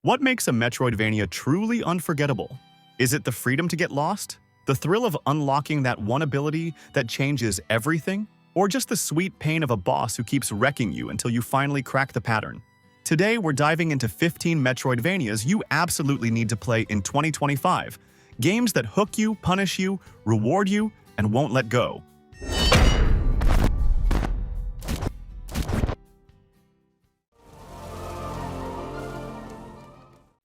What makes a Metroidvania truly unforgettable? Is it the freedom to get lost? The thrill of unlocking that one ability that changes everything? Or just the sweet pain of a boss who keeps wrecking you until you finally crack the pattern? Today, we're diving into 15 Metroidvanias you absolutely need to play in 2025. Games that hook you, punish you, reward you, and won't let go.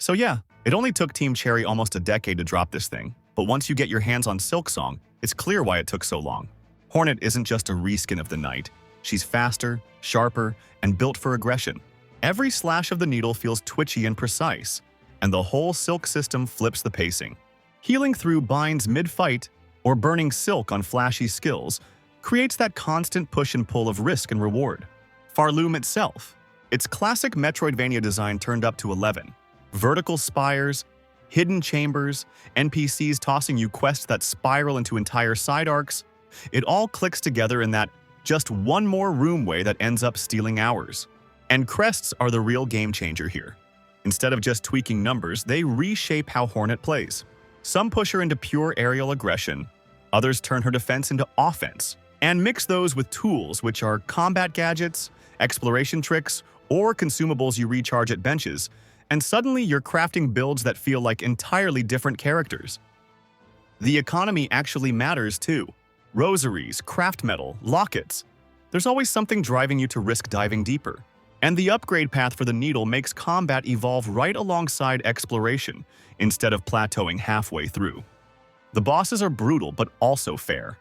So yeah, it only took Team Cherry almost a decade to drop this thing, but once you get your hands on Silksong, it's clear why it took so long. Hornet isn't just a reskin of the Knight. She's faster, sharper, and built for aggression. Every slash of the needle feels twitchy and precise, and the whole Silk system flips the pacing. Healing through binds mid-fight or burning Silk on flashy skills creates that constant push and pull of risk and reward. Farloom itself, its classic Metroidvania design turned up to 11. Vertical spires, hidden chambers, NPCs tossing you quests that spiral into entire side arcs. It all clicks together in that just one more room way that ends up stealing hours. And crests are the real game changer here. Instead of just tweaking numbers, they reshape how Hornet plays. Some push her into pure aerial aggression, others turn her defense into offense, and mix those with tools which are combat gadgets, exploration tricks, or consumables you recharge at benches, and suddenly you're crafting builds that feel like entirely different characters. The economy actually matters too. Rosaries, craft metal, lockets. There's always something driving you to risk diving deeper. And the upgrade path for the needle makes combat evolve right alongside exploration, instead of plateauing halfway through. The bosses are brutal but also fair.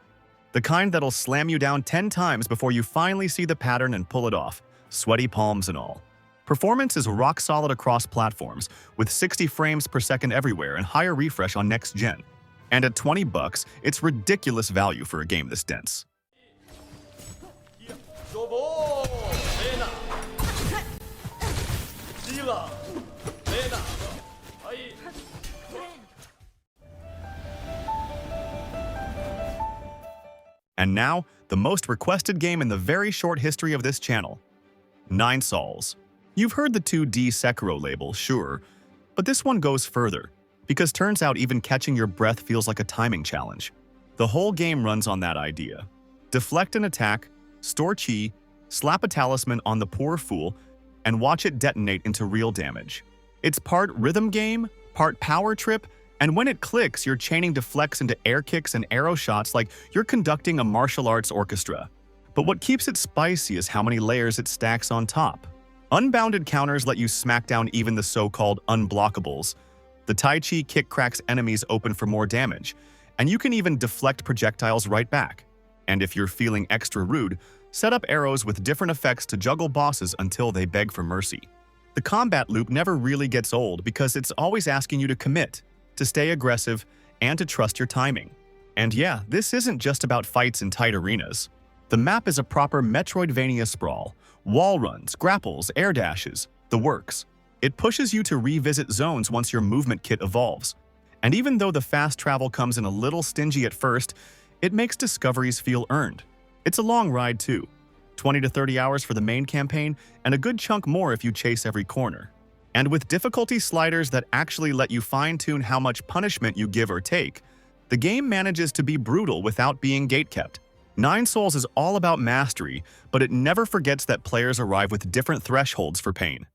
The kind that'll slam you down 10 times before you finally see the pattern and pull it off, sweaty palms and all. Performance is rock solid across platforms, with 60 frames per second everywhere and higher refresh on next gen. And at $20, it's ridiculous value for a game this dense. And now, the most requested game in the very short history of this channel, Nine Sols. You've heard the 2D Sekiro label, sure, but this one goes further, because turns out even catching your breath feels like a timing challenge. The whole game runs on that idea. Deflect an attack, store chi, slap a talisman on the poor fool, and watch it detonate into real damage. It's part rhythm game, part power trip, and when it clicks, you're chaining deflects into air kicks and arrow shots like you're conducting a martial arts orchestra. But what keeps it spicy is how many layers it stacks on top. Unbounded counters let you smack down even the so-called unblockables. The Tai Chi kick cracks enemies open for more damage, and you can even deflect projectiles right back. And if you're feeling extra rude, set up arrows with different effects to juggle bosses until they beg for mercy. The combat loop never really gets old because it's always asking you to commit, to stay aggressive, and to trust your timing. And yeah, this isn't just about fights in tight arenas. The map is a proper Metroidvania sprawl. Wall runs, grapples, air dashes, the works. It pushes you to revisit zones once your movement kit evolves. And even though the fast travel comes in a little stingy at first, it makes discoveries feel earned. It's a long ride too. 20 to 30 hours for the main campaign, and a good chunk more if you chase every corner. And with difficulty sliders that actually let you fine-tune how much punishment you give or take, the game manages to be brutal without being gatekept. Nine Sols is all about mastery, but it never forgets that players arrive with different thresholds for pain.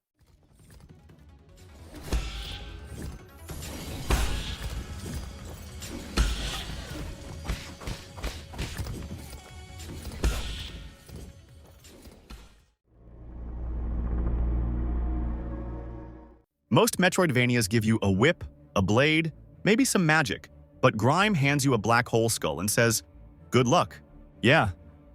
Most Metroidvanias give you a whip, a blade, maybe some magic, but Grime hands you a black hole skull and says, "Good luck." Yeah,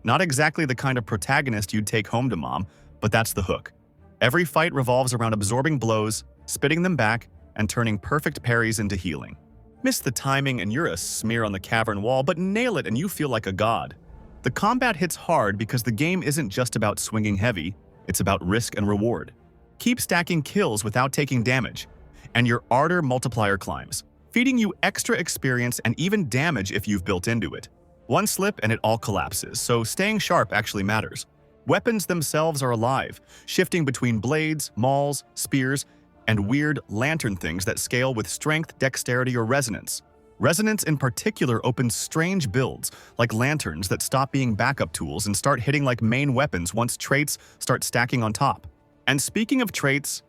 not exactly the kind of protagonist you'd take home to mom, but that's the hook. Every fight revolves around absorbing blows, spitting them back, and turning perfect parries into healing. Miss the timing and you're a smear on the cavern wall, but nail it and you feel like a god. The combat hits hard because the game isn't just about swinging heavy, it's about risk and reward. Keep stacking kills without taking damage, and your ardor multiplier climbs, feeding you extra experience and even damage if you've built into it. One slip and it all collapses, so staying sharp actually matters. Weapons themselves are alive, shifting between blades, mauls, spears, and weird lantern things that scale with strength, dexterity, or resonance. Resonance in particular opens strange builds, like lanterns that stop being backup tools and start hitting like main weapons once traits start stacking on top. And speaking of traits,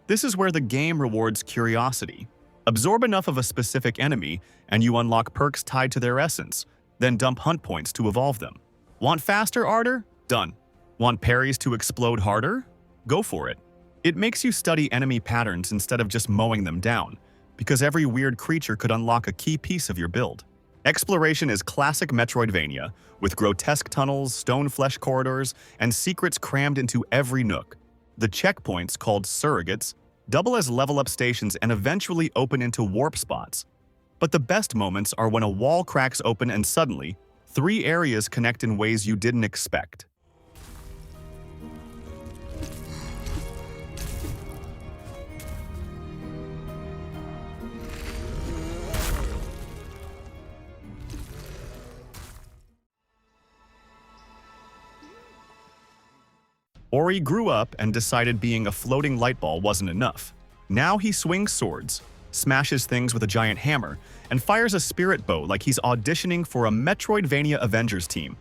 this is where the game rewards curiosity. Absorb enough of a specific enemy, and you unlock perks tied to their essence, then dump hunt points to evolve them. Want faster ardor? Done. Want parries to explode harder? Go for it. It makes you study enemy patterns instead of just mowing them down, because every weird creature could unlock a key piece of your build. Exploration is classic Metroidvania, with grotesque tunnels, stone flesh corridors, and secrets crammed into every nook. The checkpoints, called surrogates, double as level-up stations and eventually open into warp spots. But the best moments are when a wall cracks open and suddenly, 3 areas connect in ways you didn't expect. Ori grew up and decided being a floating light ball wasn't enough. Now he swings swords, smashes things with a giant hammer, and fires a spirit bow like he's auditioning for a Metroidvania Avengers team.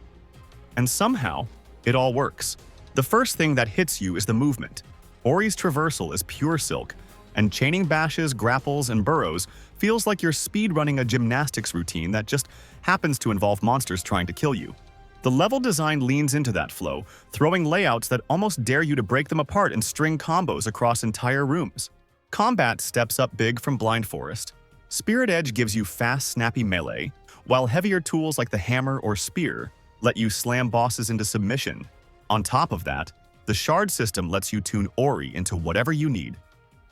And somehow, it all works. The first thing that hits you is the movement. Ori's traversal is pure silk, and chaining bashes, grapples, and burrows feels like you're speedrunning a gymnastics routine that just happens to involve monsters trying to kill you. The level design leans into that flow, throwing layouts that almost dare you to break them apart and string combos across entire rooms. Combat steps up big from Blind Forest. Spirit Edge gives you fast, snappy melee, while heavier tools like the hammer or spear let you slam bosses into submission. On top of that, the shard system lets you tune Ori into whatever you need.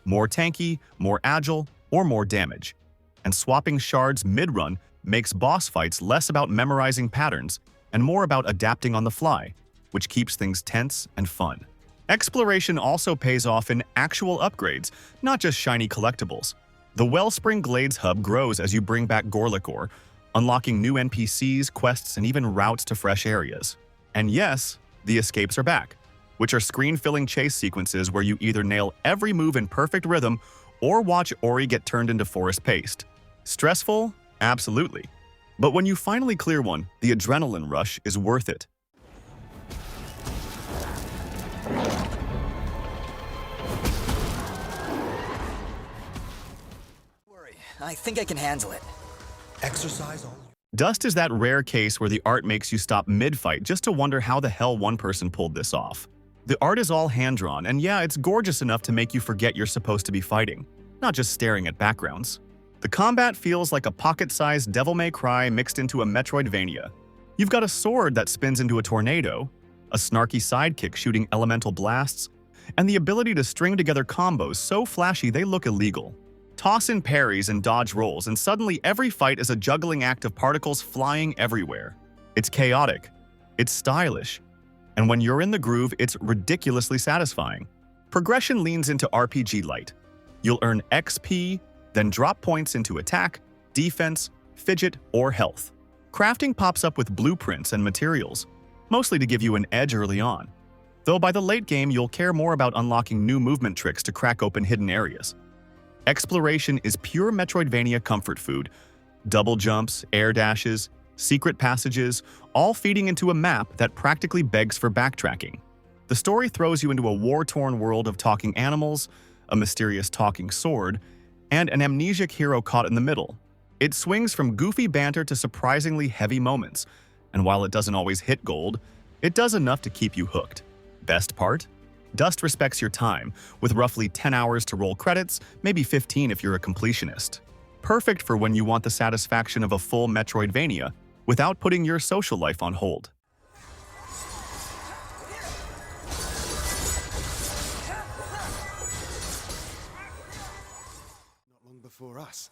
More tanky, more agile, or more damage. And swapping shards mid-run makes boss fights less about memorizing patterns and more about adapting on the fly, which keeps things tense and fun. Exploration also pays off in actual upgrades, not just shiny collectibles. The Wellspring Glades hub grows as you bring back Gorlikor, unlocking new NPCs, quests, and even routes to fresh areas. And yes, the escapes are back, which are screen-filling chase sequences where you either nail every move in perfect rhythm or watch Ori get turned into forest paste. Stressful? Absolutely. But when you finally clear one, the adrenaline rush is worth it. Worry, I think I can handle it. Exercise all. Dust is that rare case where the art makes you stop mid-fight just to wonder how the hell one person pulled this off. The art is all hand-drawn, and yeah, it's gorgeous enough to make you forget you're supposed to be fighting, not just staring at backgrounds. The combat feels like a pocket-sized Devil May Cry mixed into a Metroidvania. You've got a sword that spins into a tornado, a snarky sidekick shooting elemental blasts, and the ability to string together combos so flashy they look illegal. Toss in parries and dodge rolls, and suddenly every fight is a juggling act of particles flying everywhere. It's chaotic, it's stylish, and when you're in the groove, it's ridiculously satisfying. Progression leans into RPG light. You'll earn XP, then drop points into attack, defense, fidget, or health. Crafting pops up with blueprints and materials, mostly to give you an edge early on. Though by the late game, you'll care more about unlocking new movement tricks to crack open hidden areas. Exploration is pure Metroidvania comfort food. Double jumps, air dashes, secret passages, all feeding into a map that practically begs for backtracking. The story throws you into a war-torn world of talking animals, a mysterious talking sword, and an amnesiac hero caught in the middle. It swings from goofy banter to surprisingly heavy moments, and while it doesn't always hit gold, it does enough to keep you hooked. Best part? Dust respects your time, with roughly 10 hours to roll credits, maybe 15 if you're a completionist. Perfect for when you want the satisfaction of a full Metroidvania without putting your social life on hold. For us.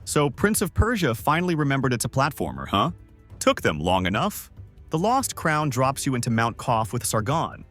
So Prince of Persia finally remembered it's a platformer, huh? Took them long enough? The Lost Crown drops you into Mount Koth with Sargon.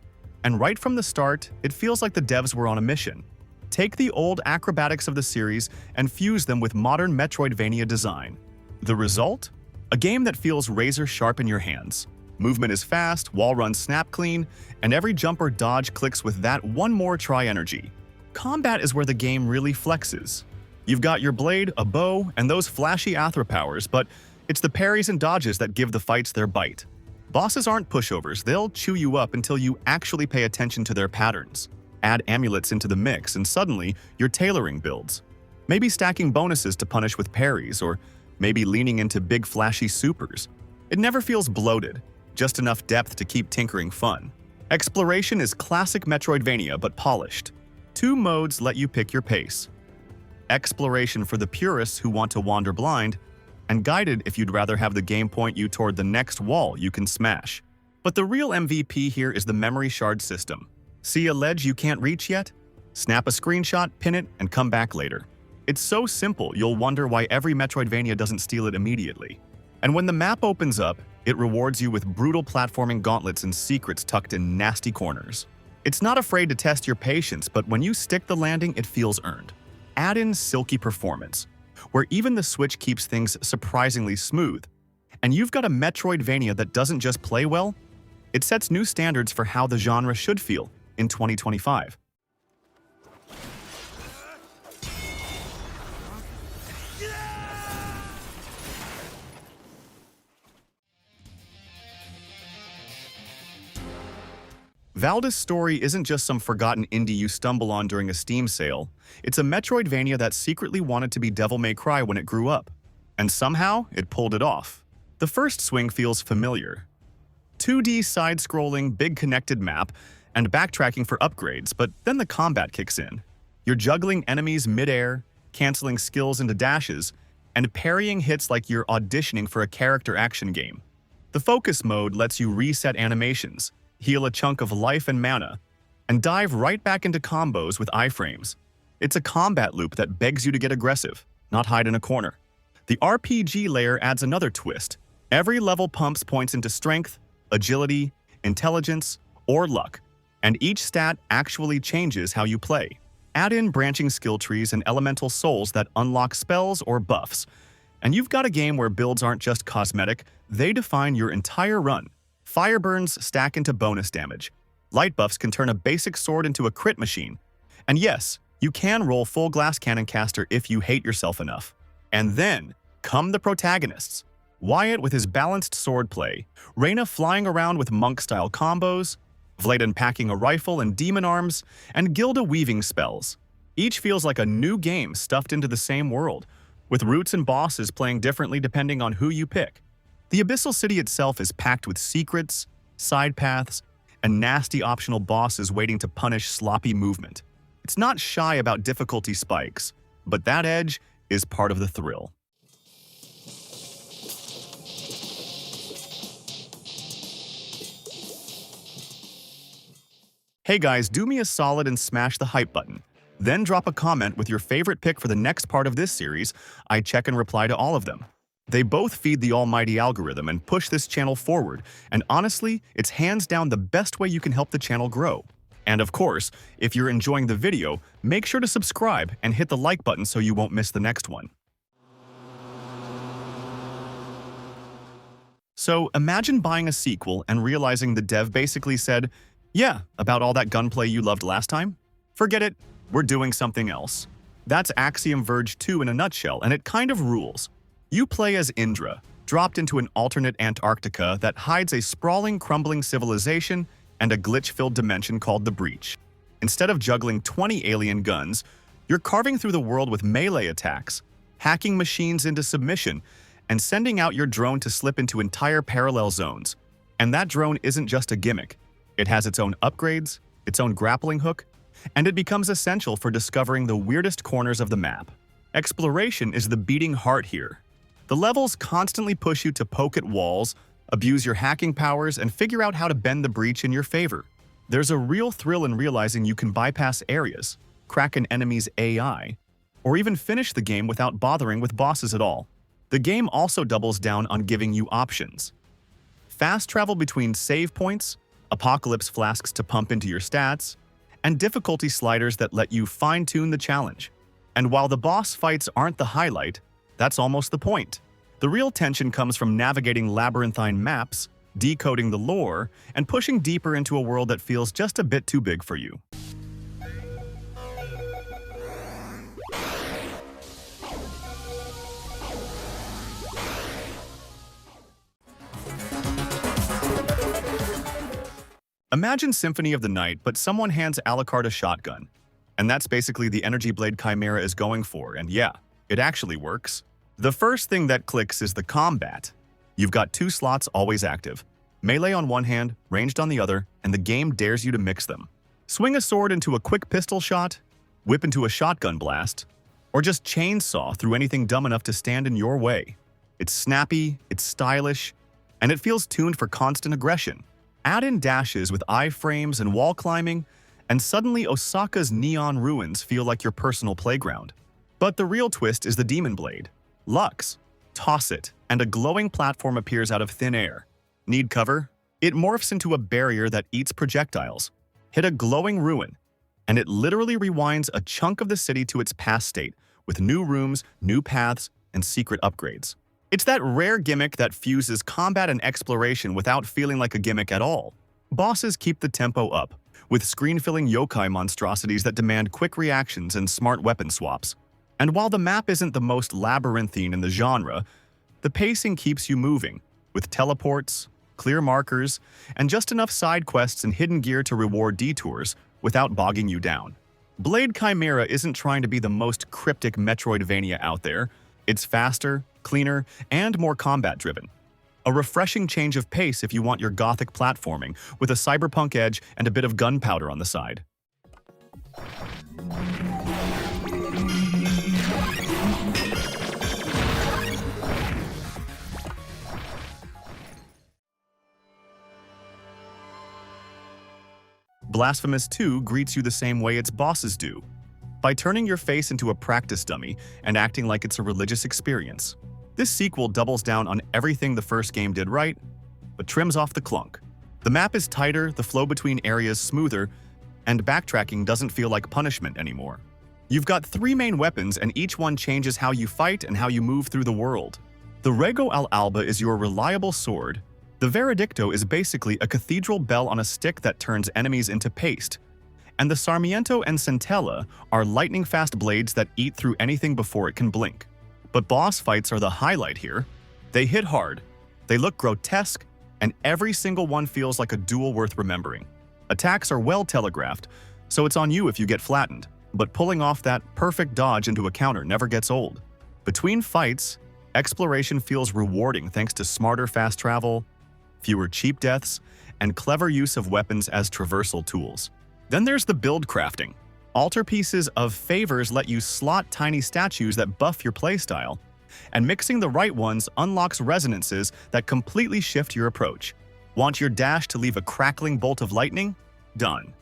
And right from the start, it feels like the devs were on a mission. Take the old acrobatics of the series and fuse them with modern Metroidvania design. The result? A game that feels razor sharp in your hands. Movement is fast, wall runs snap clean, and every jump or dodge clicks with that one more try energy. Combat is where the game really flexes. You've got your blade, a bow, and those flashy Athra powers, but it's the parries and dodges that give the fights their bite. Bosses aren't pushovers, they'll chew you up until you actually pay attention to their patterns. Add amulets into the mix and suddenly you're tailoring builds. Maybe stacking bonuses to punish with parries, or maybe leaning into big flashy supers. It never feels bloated, just enough depth to keep tinkering fun. Exploration is classic Metroidvania but polished. 2 modes let you pick your pace. Exploration for the purists who want to wander blind, and guided if you'd rather have the game point you toward the next wall you can smash. But the real MVP here is the memory shard system. See a ledge you can't reach yet? Snap a screenshot, pin it, and come back later. It's so simple you'll wonder why every Metroidvania doesn't steal it immediately. And when the map opens up, it rewards you with brutal platforming gauntlets and secrets tucked in nasty corners. It's not afraid to test your patience, but when you stick the landing, it feels earned. Add in silky performance, where even the Switch keeps things surprisingly smooth. And you've got a Metroidvania that doesn't just play well, it sets new standards for how the genre should feel in 2025. Valda's story isn't just some forgotten indie you stumble on during a Steam sale. It's a Metroidvania that secretly wanted to be Devil May Cry when it grew up. And somehow, it pulled it off. The first swing feels familiar. 2D side-scrolling, big connected map, and backtracking for upgrades, but then the combat kicks in. You're juggling enemies mid-air, canceling skills into dashes, and parrying hits like you're auditioning for a character action game. The focus mode lets you reset animations, heal a chunk of life and mana, and dive right back into combos with iframes. It's a combat loop that begs you to get aggressive, not hide in a corner. The RPG layer adds another twist. Every level pumps points into strength, agility, intelligence, or luck, and each stat actually changes how you play. Add in branching skill trees and elemental souls that unlock spells or buffs, and you've got a game where builds aren't just cosmetic, they define your entire run. Fire burns stack into bonus damage. Light buffs can turn a basic sword into a crit machine. And yes, you can roll full glass cannon caster if you hate yourself enough. And then come the protagonists. Wyatt with his balanced swordplay, Reyna flying around with monk-style combos, Vladen packing a rifle and demon arms, and Gilda weaving spells. Each feels like a new game stuffed into the same world, with roots and bosses playing differently depending on who you pick. The Abyssal City itself is packed with secrets, side paths, and nasty optional bosses waiting to punish sloppy movement. It's not shy about difficulty spikes, but that edge is part of the thrill. Hey guys, do me a solid and smash the hype button. Then drop a comment with your favorite pick for the next part of this series. I check and reply to all of them. They both feed the almighty algorithm and push this channel forward, and honestly, it's hands down the best way you can help the channel grow. And of course, if you're enjoying the video, make sure to subscribe and hit the like button so you won't miss the next one. So imagine buying a sequel and realizing the dev basically said, "Yeah, about all that gunplay you loved last time? Forget it, we're doing something else." That's Axiom Verge 2 in a nutshell, and it kind of rules. You play as Indra, dropped into an alternate Antarctica that hides a sprawling, crumbling civilization and a glitch-filled dimension called the Breach. Instead of juggling 20 alien guns, you're carving through the world with melee attacks, hacking machines into submission, and sending out your drone to slip into entire parallel zones. And that drone isn't just a gimmick. It has its own upgrades, its own grappling hook, and it becomes essential for discovering the weirdest corners of the map. Exploration is the beating heart here. The levels constantly push you to poke at walls, abuse your hacking powers, and figure out how to bend the breach in your favor. There's a real thrill in realizing you can bypass areas, crack an enemy's AI, or even finish the game without bothering with bosses at all. The game also doubles down on giving you options. Fast travel between save points, apocalypse flasks to pump into your stats, and difficulty sliders that let you fine-tune the challenge. And while the boss fights aren't the highlight, that's almost the point. The real tension comes from navigating labyrinthine maps, decoding the lore, and pushing deeper into a world that feels just a bit too big for you. Imagine Symphony of the Night, but someone hands Alucard a shotgun. And that's basically the energy Blade Chimera is going for, and yeah, it actually works. The first thing that clicks is the combat. You've got 2 slots always active. Melee on one hand, ranged on the other, and the game dares you to mix them. Swing a sword into a quick pistol shot, whip into a shotgun blast, or just chainsaw through anything dumb enough to stand in your way. It's snappy, it's stylish, and it feels tuned for constant aggression. Add in dashes with iframes and wall climbing, and suddenly Osaka's neon ruins feel like your personal playground. But the real twist is the Demon Blade. Lux. Toss it, and a glowing platform appears out of thin air. Need cover? It morphs into a barrier that eats projectiles. Hit a glowing ruin, and it literally rewinds a chunk of the city to its past state, with new rooms, new paths, and secret upgrades. It's that rare gimmick that fuses combat and exploration without feeling like a gimmick at all. Bosses keep the tempo up, with screen-filling yokai monstrosities that demand quick reactions and smart weapon swaps. And while the map isn't the most labyrinthine in the genre, the pacing keeps you moving, with teleports, clear markers, and just enough side quests and hidden gear to reward detours without bogging you down. Blade Chimera isn't trying to be the most cryptic Metroidvania out there. It's faster, cleaner, and more combat-driven. A refreshing change of pace if you want your gothic platforming, with a cyberpunk edge and a bit of gunpowder on the side. Blasphemous 2 greets you the same way its bosses do, by turning your face into a practice dummy and acting like it's a religious experience. This sequel doubles down on everything the first game did right, but trims off the clunk. The map is tighter, the flow between areas smoother, and backtracking doesn't feel like punishment anymore. You've got 3 main weapons, and each one changes how you fight and how you move through the world. The Rego al Alba is your reliable sword. The Veredicto is basically a cathedral bell on a stick that turns enemies into paste. And the Sarmiento and Centella are lightning-fast blades that eat through anything before it can blink. But boss fights are the highlight here. They hit hard, they look grotesque, and every single one feels like a duel worth remembering. Attacks are well telegraphed, so it's on you if you get flattened, but pulling off that perfect dodge into a counter never gets old. Between fights, exploration feels rewarding thanks to smarter fast travel, fewer cheap deaths, and clever use of weapons as traversal tools. Then there's the build crafting. Altarpieces of favors let you slot tiny statues that buff your playstyle, and mixing the right ones unlocks resonances that completely shift your approach. Want your dash to leave a crackling bolt of lightning? Done.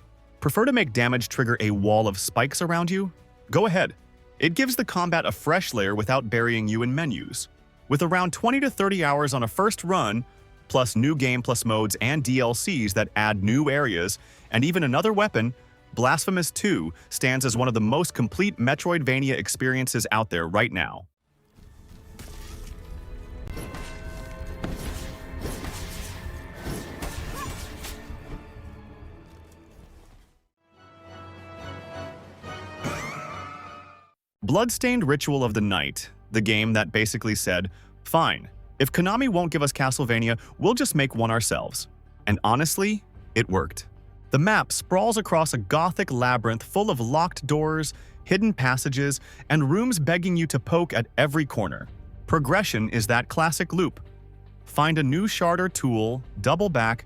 Prefer to make damage trigger a wall of spikes around you? Go ahead. It gives the combat a fresh layer without burying you in menus. With around 20 to 30 hours on a first run, plus new game plus modes and DLCs that add new areas, and even another weapon, Blasphemous 2 stands as one of the most complete Metroidvania experiences out there right now. Bloodstained Ritual of the Night, the game that basically said, fine, if Konami won't give us Castlevania, we'll just make one ourselves. And honestly, it worked. The map sprawls across a gothic labyrinth full of locked doors, hidden passages, and rooms begging you to poke at every corner. Progression is that classic loop. Find a new shard or tool, double back,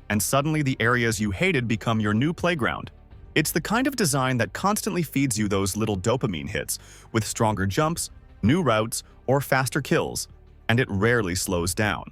and suddenly the areas you hated become your new playground. It's the kind of design that constantly feeds you those little dopamine hits, with stronger jumps, new routes, or faster kills, and it rarely slows down.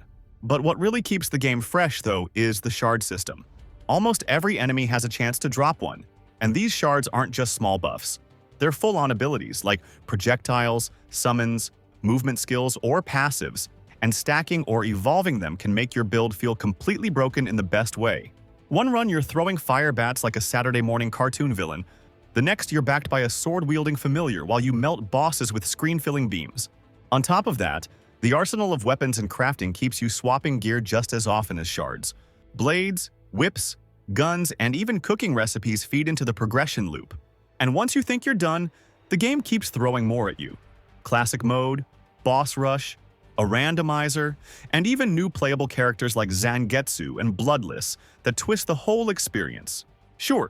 But what really keeps the game fresh, though, is the shard system. Almost every enemy has a chance to drop one, and these shards aren't just small buffs. They're full-on abilities like projectiles, summons, movement skills, or passives, and stacking or evolving them can make your build feel completely broken in the best way. One run you're throwing fire bats like a Saturday morning cartoon villain, the next you're backed by a sword-wielding familiar while you melt bosses with screen-filling beams. On top of that, The arsenal of weapons and crafting keeps you swapping gear just as often as shards. Blades, whips, guns, and even cooking recipes feed into the progression loop. And once you think you're done, the game keeps throwing more at you. Classic mode, boss rush, a randomizer, and even new playable characters like Zangetsu and Bloodless that twist the whole experience. Sure,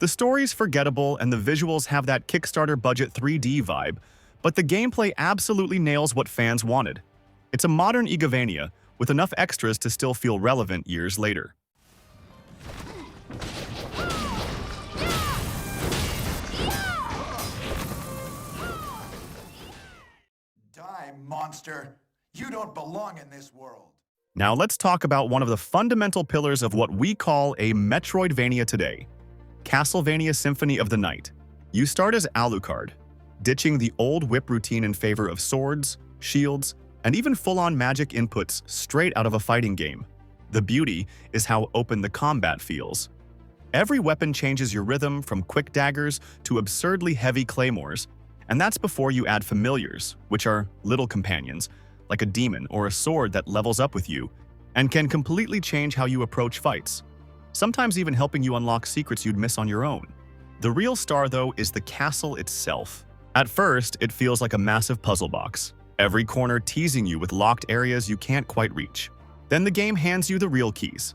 the story's forgettable and the visuals have that Kickstarter budget 3D vibe, but the gameplay absolutely nails what fans wanted. It's a modern Metroidvania with enough extras to still feel relevant years later. Die, monster! You don't belong in this world. Now let's talk about one of the fundamental pillars of what we call a Metroidvania today, Castlevania Symphony of the Night. You start as Alucard, ditching the old whip routine in favor of swords, shields, and even full-on magic inputs straight out of a fighting game. The beauty is how open the combat feels. Every weapon changes your rhythm from quick daggers to absurdly heavy claymores, and that's before you add familiars, which are little companions, like a demon or a sword that levels up with you and can completely change how you approach fights, sometimes even helping you unlock secrets you'd miss on your own. The real star, though, is the castle itself. At first, it feels like a massive puzzle box, every corner teasing you with locked areas you can't quite reach. Then the game hands you the real keys.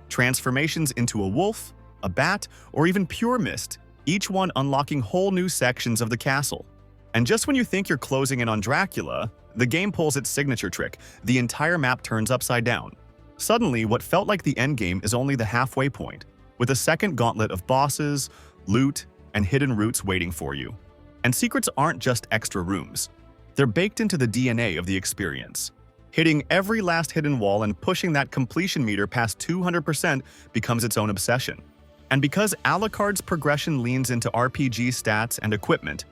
Transformations into a wolf, a bat, or even pure mist, each one unlocking whole new sections of the castle. And just when you think you're closing in on Dracula, the game pulls its signature trick. The entire map turns upside down. Suddenly, what felt like the endgame is only the halfway point, with a second gauntlet of bosses, loot, and hidden routes waiting for you. And secrets aren't just extra rooms. They're baked into the DNA of the experience. Hitting every last hidden wall and pushing that completion meter past 200% becomes its own obsession. And because Alucard's progression leans into RPG stats and equipment,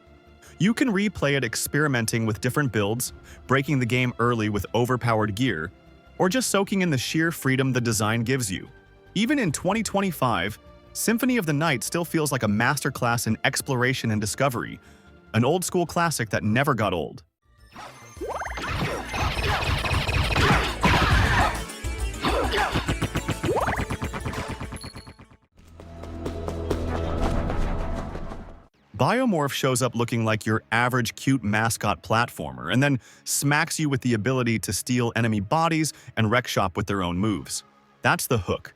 you can replay it experimenting with different builds, breaking the game early with overpowered gear, or just soaking in the sheer freedom the design gives you. Even in 2025, Symphony of the Night still feels like a masterclass in exploration and discovery, an old-school classic that never got old. Biomorph shows up looking like your average cute mascot platformer and then smacks you with the ability to steal enemy bodies and wreck shop with their own moves. That's the hook.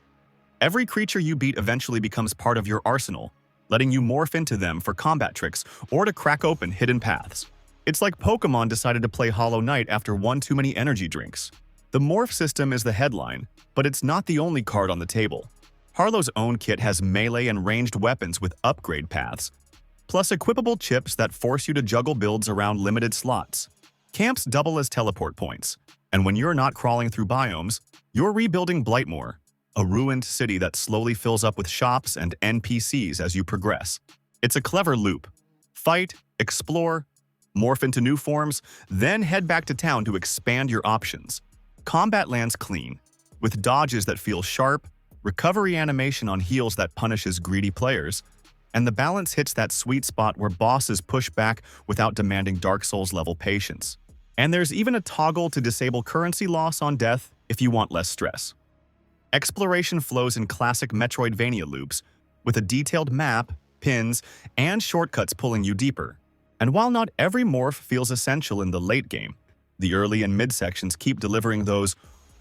Every creature you beat eventually becomes part of your arsenal, letting you morph into them for combat tricks or to crack open hidden paths. It's like Pokemon decided to play Hollow Knight after one too many energy drinks. The morph system is the headline, but it's not the only card on the table. Harlow's own kit has melee and ranged weapons with upgrade paths, plus equipable chips that force you to juggle builds around limited slots. Camps double as teleport points, and when you're not crawling through biomes, you're rebuilding Blightmoor, a ruined city that slowly fills up with shops and NPCs as you progress. It's a clever loop. Fight, explore, morph into new forms, then head back to town to expand your options. Combat lands clean, with dodges that feel sharp, recovery animation on heals that punishes greedy players, and the balance hits that sweet spot where bosses push back without demanding Dark Souls-level patience. And there's even a toggle to disable currency loss on death if you want less stress. Exploration flows in classic Metroidvania loops, with a detailed map, pins, and shortcuts pulling you deeper. And while not every morph feels essential in the late game, the early and mid sections keep delivering those,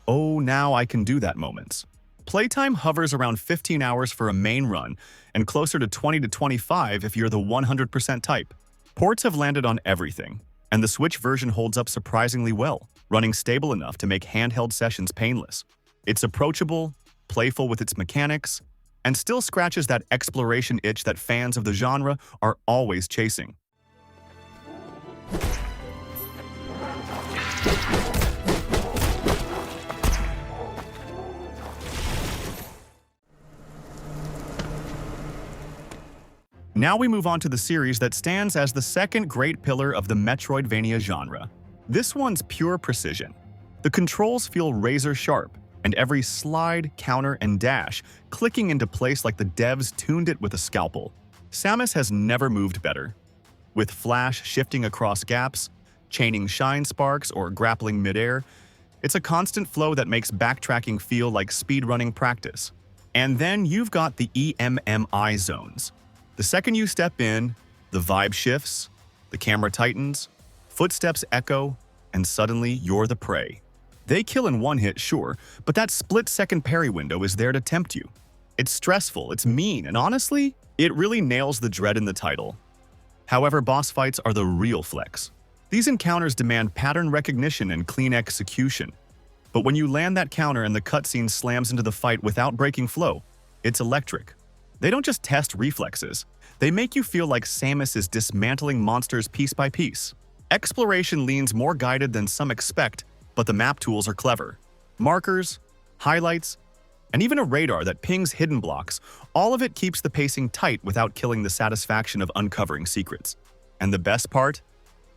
"oh, now I can do that" moments. Playtime hovers around 15 hours for a main run, and closer to 20 to 25 if you're the 100% type. Ports have landed on everything, and the Switch version holds up surprisingly well, running stable enough to make handheld sessions painless. It's approachable, playful with its mechanics, and still scratches that exploration itch that fans of the genre are always chasing. Now we move on to the series that stands as the second great pillar of the Metroidvania genre. This one's pure precision. The controls feel razor sharp, and every slide, counter, and dash clicking into place like the devs tuned it with a scalpel. Samus has never moved better. With flash shifting across gaps, chaining shine sparks, or grappling midair. It's a constant flow that makes backtracking feel like speedrunning practice. And then you've got the EMMI zones. The second you step in, the vibe shifts, the camera tightens, footsteps echo, and suddenly you're the prey. They kill in one hit, sure, but that split-second parry window is there to tempt you. It's stressful, it's mean, and honestly, it really nails the dread in the title. However, boss fights are the real flex. These encounters demand pattern recognition and clean execution. But when you land that counter and the cutscene slams into the fight without breaking flow, it's electric. They don't just test reflexes, they make you feel like Samus is dismantling monsters piece by piece. Exploration leans more guided than some expect, but the map tools are clever. Markers, highlights, and even a radar that pings hidden blocks, all of it keeps the pacing tight without killing the satisfaction of uncovering secrets. And the best part?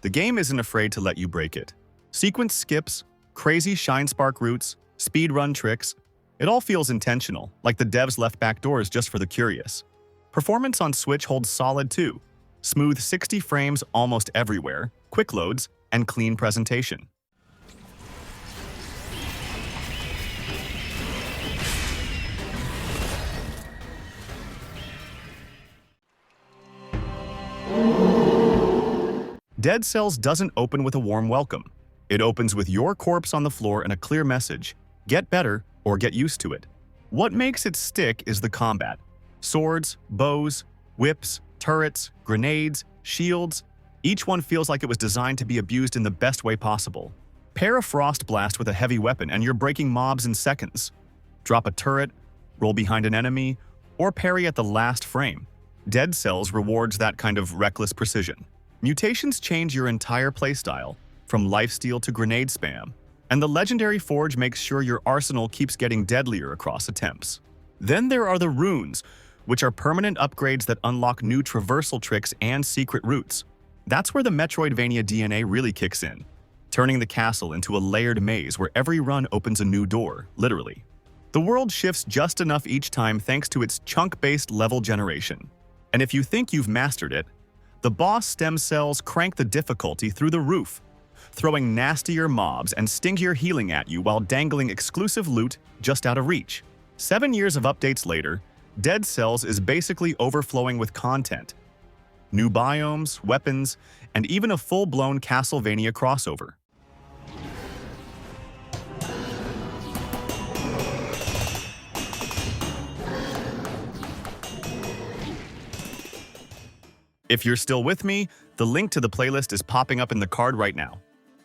The game isn't afraid to let you break it. Sequence skips, crazy shine spark routes, speedrun tricks, it all feels intentional, like the devs left back doors just for the curious. Performance on Switch holds solid too. Smooth 60 frames almost everywhere, quick loads, and clean presentation. Dead Cells doesn't open with a warm welcome. It opens with your corpse on the floor and a clear message: get better or get used to it. What makes it stick is the combat. Swords, bows, whips, turrets, grenades, shields, each one feels like it was designed to be abused in the best way possible. Pair a Frost Blast with a heavy weapon and you're breaking mobs in seconds. Drop a turret, roll behind an enemy, or parry at the last frame. Dead Cells rewards that kind of reckless precision. Mutations change your entire playstyle, from lifesteal to grenade spam, and the Legendary Forge makes sure your arsenal keeps getting deadlier across attempts. Then there are the runes, which are permanent upgrades that unlock new traversal tricks and secret routes. That's where the Metroidvania DNA really kicks in, turning the castle into a layered maze where every run opens a new door, literally. The world shifts just enough each time thanks to its chunk-based level generation. And if you think you've mastered it, the boss stem cells crank the difficulty through the roof, throwing nastier mobs and stingier healing at you while dangling exclusive loot just out of reach. 7 years of updates later, Dead Cells is basically overflowing with content. New biomes, weapons, and even a full-blown Castlevania crossover. If you're still with me, the link to the playlist is popping up in the card right now.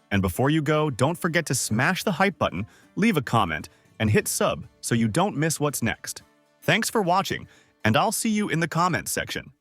And before you go, don't forget to smash the hype button, leave a comment, and hit sub so you don't miss what's next. Thanks for watching, and I'll see you in the comments section.